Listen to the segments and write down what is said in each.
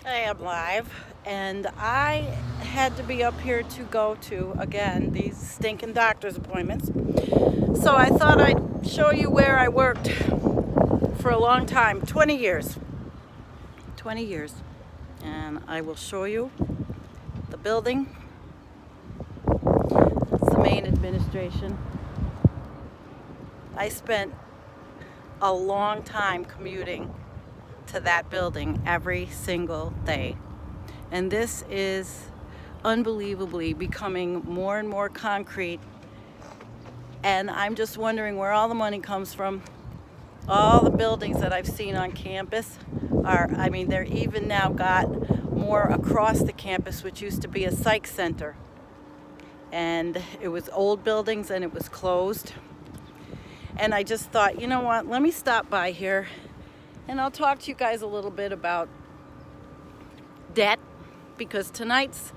I am live, and I had to be up here to go to, again, these stinking doctor's appointments. So I thought I'd show you where I worked for a long time, 20 years. 20 years. And I will show you the building. It's the main administration. I spent a long time commuting to that building every single day. And this is unbelievably becoming more and more concrete. And I'm just wondering where all the money comes from. All the buildings that I've seen on campus they're even now got more across the campus, which used to be a psych center. And it was old buildings and it was closed. And I just thought, you know what, let me stop by here and I'll talk to you guys a little bit about debt, because tonight's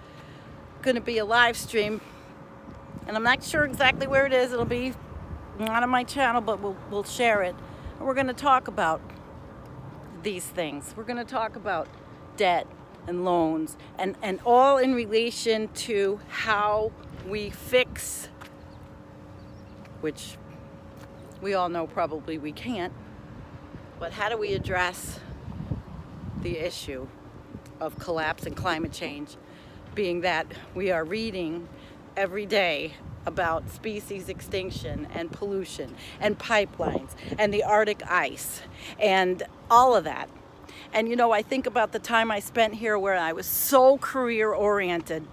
going to be a live stream and I'm not sure exactly where it is. It'll be not on my channel, but we'll share it. And we're going to talk about these things. We're going to talk about debt and loans and all in relation to how we fix, which we all know probably we can't, but how do we address the issue of collapse and climate change, being that we are reading every day about species extinction and pollution and pipelines and the Arctic ice and all of that. And you know, I think about the time I spent here where I was so career oriented,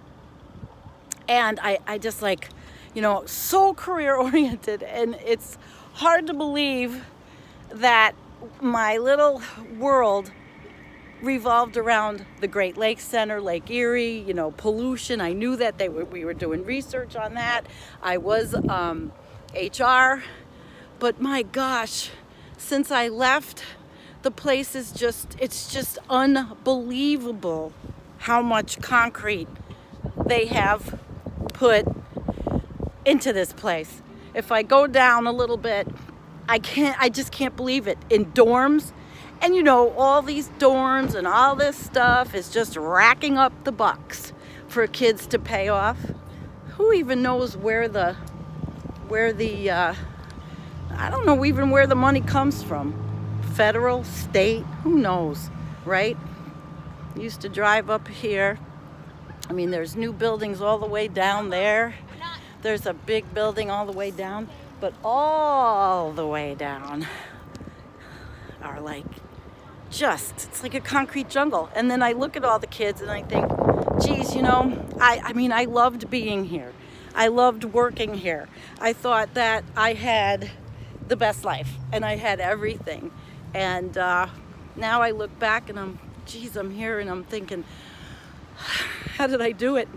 and I just so career oriented, and it's hard to believe that my little world revolved around the Great Lakes Center, Lake Erie, pollution. I knew that we were doing research on that. I was HR, but my gosh, since I left, the place is it's just unbelievable how much concrete they have put into this place. If I go down a little bit, I just can't believe it. In dorms, and all these dorms and all this stuff is just racking up the bucks for kids to pay off. Who even knows where the I don't know even where the money comes from. Federal, state, who knows, right? Used to drive up here. There's new buildings all the way down there. There's a big building all the way down, but all the way down are it's like a concrete jungle. And then I look at all the kids and I think, geez, I loved being here. I loved working here. I thought that I had the best life and I had everything. And now I look back and I'm here and I'm thinking, how did I do it?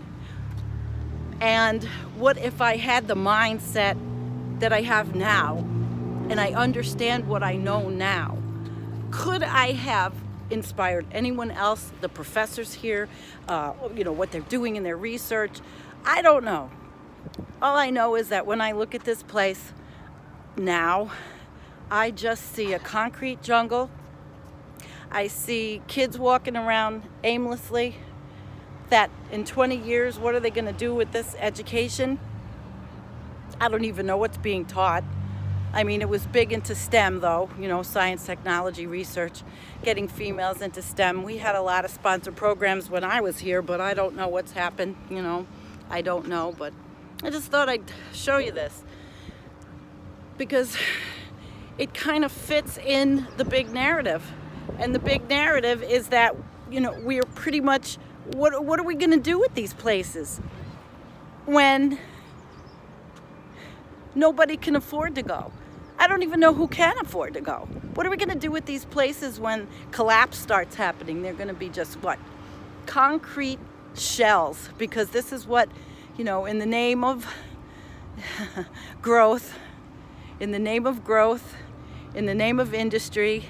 And what if I had the mindset that I have now and I understand what I know now? Could I have inspired anyone else, the professors here, what they're doing in their research? I don't know. All I know is that when I look at this place now, I just see a concrete jungle. I see kids walking around aimlessly, that in 20 years, what are they going to do with this education? I don't even know what's being taught. It was big into STEM though, science, technology, research, getting females into STEM. We had a lot of sponsored programs when I was here, but I don't know what's happened, I don't know, but I just thought I'd show you this because it kind of fits in the big narrative. And the big narrative is that, we are pretty much, what are we going to do with these places when nobody can afford to go? I don't even know who can afford to go. What are we going to do with these places when collapse starts happening? They're going to be just what? Concrete shells, because this is what, in the name of growth, in the name of industry,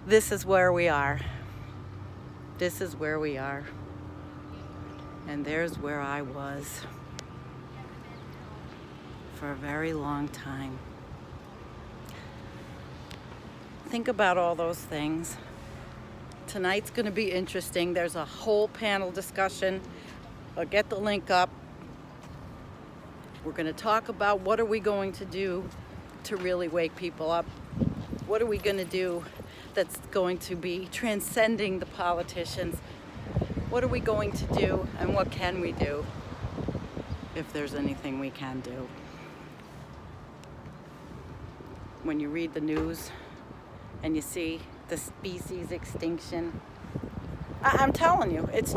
this is where we are. This is where we are. And there's where I was for a very long time. Think about all those things. Tonight's going to be interesting. There's a whole panel discussion. I'll get the link up. We're going to talk about what are we going to do to really wake people up. What are we going to do that's going to be transcending the politicians? What are we going to do, and what can we do, if there's anything we can do? When you read the news and you see the species extinction, I'm telling you, it's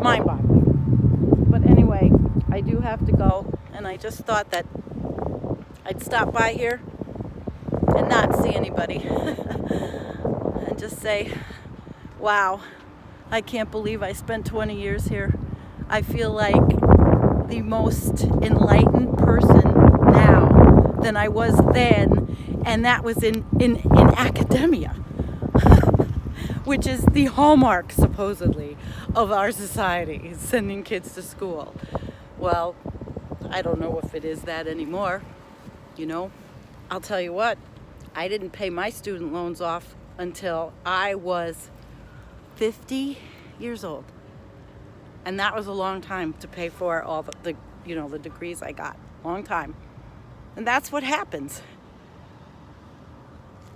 mind-boggling. But anyway, I do have to go, and I just thought that I'd stop by here and not see anybody and just say, wow, I can't believe I spent 20 years here. I feel like the most enlightened person now than I was then, and that was in academia, which is the hallmark, supposedly, of our society, sending kids to school. Well, I don't know if it is that anymore, you know. I'll tell you what, I didn't pay my student loans off until I was 50 years old. And that was a long time to pay for all the degrees I got. Long time. And that's what happens.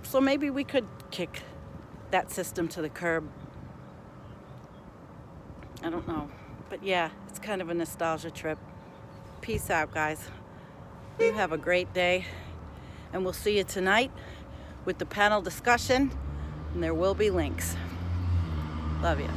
So maybe we could kick that system to the curb. I don't know. But yeah, it's kind of a nostalgia trip. Peace out, guys. You have a great day. And we'll see you tonight with the panel discussion. And there will be links. Love you.